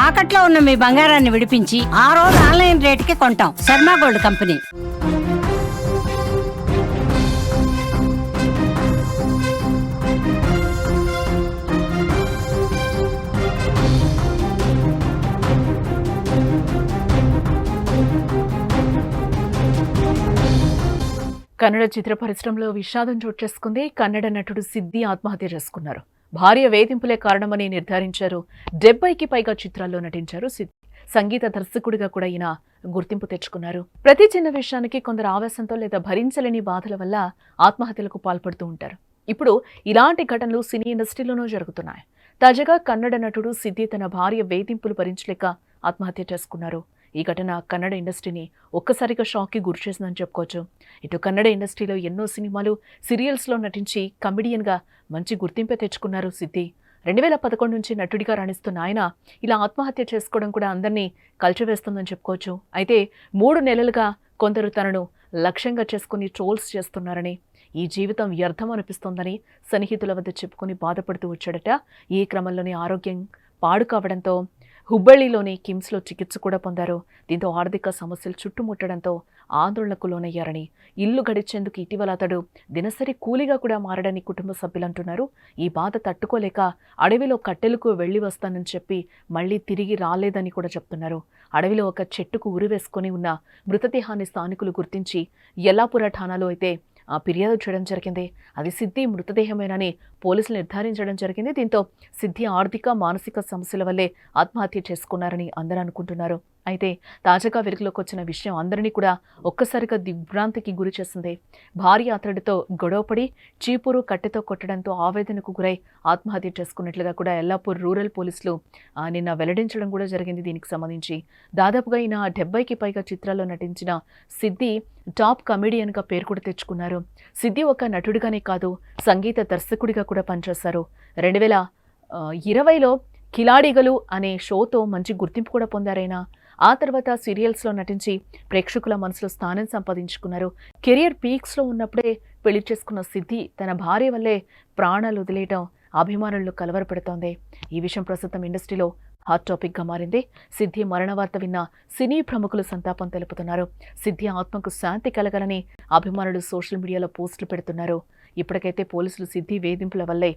తాకట్లో ఉన్న మీ బంగారాన్ని విడిపించి ఆ రోజు ఆన్లైన్ రేటుకి కొంటాం. Sharma gold company. కన్నడ చిత్ర పరిశ్రమలో విషాదం చోటు చేసుకుంది. కన్నడ నటుడు సిద్ధి ఆత్మహత్య చేసుకున్నారు. భార్య వేధింపులే కారణమని నిర్ధారించారు. 70కి పైగా చిత్రాల్లో నటించారు సిద్ధి. సంగీత దర్శకుడిగా కూడా ఈయన గుర్తింపు తెచ్చుకున్నారు. ప్రతి చిన్న విషయానికి కొందరు ఆవేశంతో లేదా భరించలేని బాధల వల్ల ఆత్మహత్యలకు పాల్పడుతూ ఉంటారు. ఇప్పుడు ఇలాంటి ఘటనలు సినీ ఇండస్ట్రీలోనూ జరుగుతున్నాయి. తాజాగా కన్నడ నటుడు సిద్ధి తన భార్య వేధింపులు భరించలేక ఆత్మహత్య చేసుకున్నారు. ఈ ఘటన కన్నడ ఇండస్ట్రీని ఒక్కసారిగా షాక్కి గురిచేసిందని చెప్పుకోవచ్చు. ఇటు కన్నడ ఇండస్ట్రీలో ఎన్నో సినిమాలు, సీరియల్స్లో నటించి కమెడియన్గా మంచి గుర్తింపే తెచ్చుకున్నారు సిద్ధి. 2011 నుంచి నటుడిగా రాణిస్తున్న ఆయన ఇలా ఆత్మహత్య చేసుకోవడం కూడా అందరినీ కలిచివేస్తుందని చెప్పుకోవచ్చు. అయితే 3 నెలలుగా కొందరు తనను లక్ష్యంగా చేసుకుని ట్రోల్స్ చేస్తున్నారని, ఈ జీవితం వ్యర్థం అనిపిస్తోందని సన్నిహితుల వద్ద చెప్పుకుని బాధపడుతూ వచ్చాడట. ఈ క్రమంలోనే ఆరోగ్యం పాడు కావడంతో హుబ్బಳ್ಳಿలోని కిమ్స్లో చికిత్స కూడా పొందారు. దీంతో ఆర్థిక సమస్యలు చుట్టుముట్టడంతో ఆందోళనకు లోనయ్యారని, ఇల్లు గడిచేందుకు ఇటీవల అతడు దినసరి కూలీగా కూడా మారడని కుటుంబ సభ్యులు అంటున్నారు. ఈ బాధ తట్టుకోలేక అడవిలో కట్టెలకు వెళ్లి వస్తానని చెప్పి మళ్లీ తిరిగి రాలేదని కూడా చెప్తున్నారు. అడవిలో ఒక చెట్టుకు ఉరివేసుకొని ఉన్న మృతదేహాన్ని స్థానికులు గుర్తించి యల్లాపుర ఠాణాలో అయితే ఫిర్యాదు చేయడం జరిగింది. అది సిద్ధి మృతదేహమేనని పోలీసులు నిర్ధారించడం జరిగింది. దీంతో సిద్ధి ఆర్థిక, మానసిక సమస్యల వల్లే ఆత్మహత్య చేసుకున్నారని అందరూ అనుకుంటున్నారు. అయితే తాజాగా వెలుగులోకి వచ్చిన విషయం అందరినీ కూడా ఒక్కసారిగా దిగ్భ్రాంతికి గురి చేసింది. భార్య అతడితో గొడవపడి చీపురు కట్టెతో కొట్టడంతో ఆవేదనకు గురై ఆత్మహత్య చేసుకున్నట్లుగా కూడా యల్లాపూర్ రూరల్ పోలీసులు నిన్న వెల్లడించడం కూడా జరిగింది. దీనికి సంబంధించి దాదాపుగా ఈయన 70కి పైగా చిత్రాల్లో నటించిన సిద్ధి టాప్ కమెడియన్గా పేరు కూడా తెచ్చుకున్నారు. సిద్ధి ఒక నటుడిగానే కాదు, సంగీత దర్శకుడిగా కూడా పనిచేశారు. 2020లో కిలాడిగలు అనే షోతో మంచి గుర్తింపు కూడా పొందారైనా. ఆ తర్వాత సీరియల్స్లో నటించి ప్రేక్షకుల మనసులో స్థానం సంపాదించుకున్నారు. కెరియర్ పీక్స్లో ఉన్నప్పుడే పెళ్లి చేసుకున్న సిద్ధి తన భార్య వల్లే ప్రాణాలు వదిలేయడం అభిమానులను కలవరపెడుతోంది. ఈ విషయం ప్రస్తుతం ఇండస్ట్రీలో హాట్ టాపిక్గా మారింది. సిద్ధి మరణ వార్త విన్న సినీ ప్రముఖులు సంతాపం తెలుపుతున్నారు. సిద్ధి ఆత్మకు శాంతి కలగాలని అభిమానులు సోషల్ మీడియాలో పోస్టులు పెడుతున్నారు. ఇప్పటికైతే పోలీసులు సిద్ధి వేధింపుల వల్లే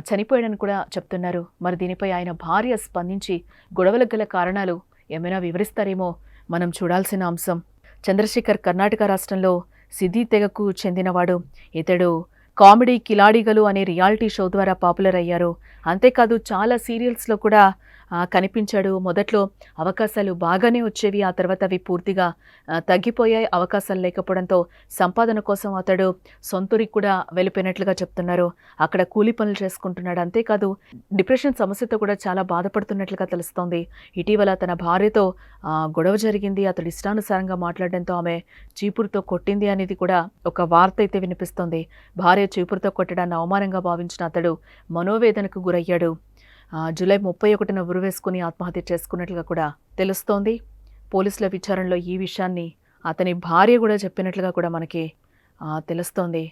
చనిపోయాడని కూడా చెప్తున్నారు. మరి దీనిపై ఆయన భార్య స్పందించి గొడవలకు గల కారణాలు ఏమైనా వివరిస్తారేమో మనం చూడాల్సిన అంశం. చంద్రశేఖర్ కర్ణాటక రాష్ట్రంలో సిద్ధి తెగకు చెందినవాడు. ఇతడు కామెడీ కిలాడిగలు అనే రియాలిటీ షో ద్వారా పాపులర్ అయ్యారు. అంతేకాదు చాలా సీరియల్స్లో కూడా కనిపించాడు. మొదట్లో అవకాశాలు బాగానే వచ్చేవి, ఆ తర్వాత అవి పూర్తిగా తగ్గిపోయాయి. అవకాశాలు లేకపోవడంతో సంపాదన కోసం అతడు సొంతూరికి కూడా వెళ్ళిపోయినట్లుగా చెప్తున్నారు. అక్కడ కూలీ పనులు చేసుకుంటున్నాడు. అంతేకాదు డిప్రెషన్ సమస్యతో కూడా చాలా బాధపడుతున్నట్లుగా తెలుస్తోంది. ఇటీవల తన భార్యతో గొడవ జరిగింది. అతడు ఇష్టానుసారంగా మాట్లాడడంతో ఆమె చీపురుతో కొట్టింది అనేది కూడా ఒక వార్త అయితే వినిపిస్తోంది. భార్య చీపురుతో కొట్టడాన్ని అవమానంగా భావించిన అతడు మనోవేదనకు గురయ్యాడు. జూలై 31న ఉరివేసుకుని ఆత్మహత్య చేసుకున్నట్లుగా కూడా తెలుస్తోంది. పోలీసుల విచారణలో ఈ విషయాన్ని అతని భార్య కూడా చెప్పినట్లుగా కూడా మనకి తెలుస్తోంది.